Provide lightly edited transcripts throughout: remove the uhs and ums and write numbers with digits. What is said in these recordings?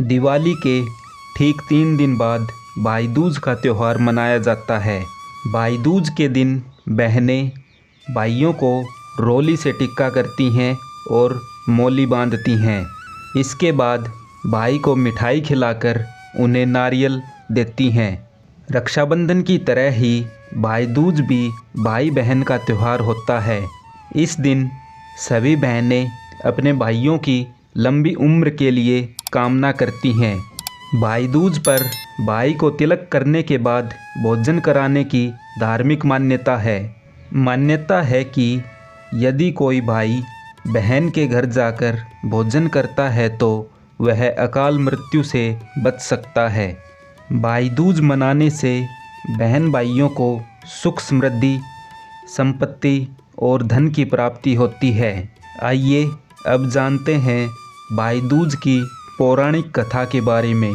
दिवाली के ठीक 3 दिन बाद भाई दूज का त्यौहार मनाया जाता है। भाई दूज के दिन बहनें भाइयों को रोली से टिक्का करती हैं और मोली बांधती हैं। इसके बाद भाई को मिठाई खिलाकर उन्हें नारियल देती हैं। रक्षाबंधन की तरह ही भाई दूज भी भाई बहन का त्यौहार होता है। इस दिन सभी बहनें अपने भाइयों की लंबी उम्र के लिए कामना करती हैं। भाई दूज पर भाई को तिलक करने के बाद भोजन कराने की धार्मिक मान्यता है। मान्यता है कि यदि कोई भाई बहन के घर जाकर भोजन करता है तो वह अकाल मृत्यु से बच सकता है। भाई दूज मनाने से बहन भाइयों को सुख समृद्धि, संपत्ति और धन की प्राप्ति होती है। आइए अब जानते हैं भाई दूज की पौराणिक कथा के बारे में।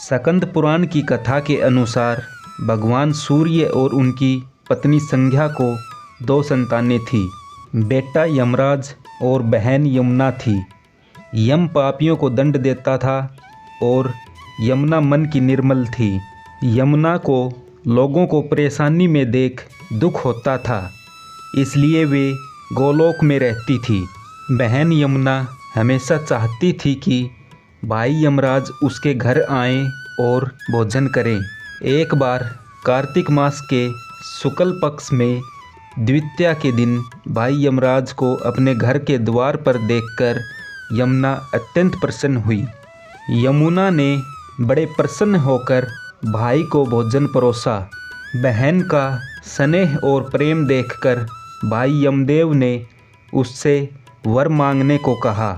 स्कंद पुराण की कथा के अनुसार भगवान सूर्य और उनकी पत्नी संध्या को 2 संतानें थीं। बेटा यमराज और बहन यमुना थी। यम पापियों को दंड देता था और यमुना मन की निर्मल थी। यमुना को लोगों को परेशानी में देख दुख होता था, इसलिए वे गोलोक में रहती थी। बहन यमुना हमेशा चाहती थी कि भाई यमराज उसके घर आएं और भोजन करें। एक बार कार्तिक मास के शुक्ल पक्ष में द्वितीया के दिन भाई यमराज को अपने घर के द्वार पर देखकर यमुना अत्यंत प्रसन्न हुई। यमुना ने बड़े प्रसन्न होकर भाई को भोजन परोसा। बहन का स्नेह और प्रेम देखकर भाई यमदेव ने उससे वर मांगने को कहा।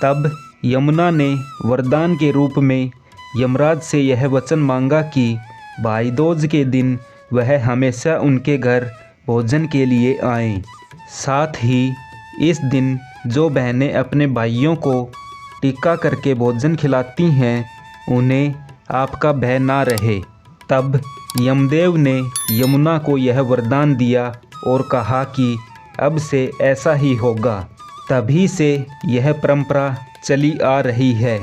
तब यमुना ने वरदान के रूप में यमराज से यह वचन मांगा कि भाई दूज के दिन वह हमेशा उनके घर भोजन के लिए आएं। साथ ही इस दिन जो बहनें अपने भाइयों को टीका करके भोजन खिलाती हैं उन्हें आपका भय ना रहे। तब यमदेव ने यमुना को यह वरदान दिया और कहा कि अब से ऐसा ही होगा। तभी से यह परंपरा चली आ रही है।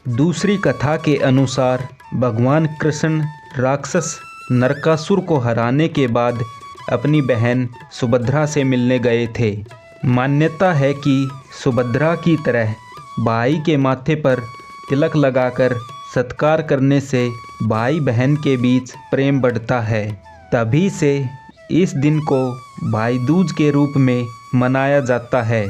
दूसरी कथा के अनुसार भगवान कृष्ण राक्षस नरकासुर को हराने के बाद अपनी बहन सुभद्रा से मिलने गए थे। मान्यता है कि सुभद्रा की तरह भाई के माथे पर तिलक लगाकर सत्कार करने से भाई बहन के बीच प्रेम बढ़ता है। तभी से इस दिन को भाई दूज के रूप में मनाया जाता है।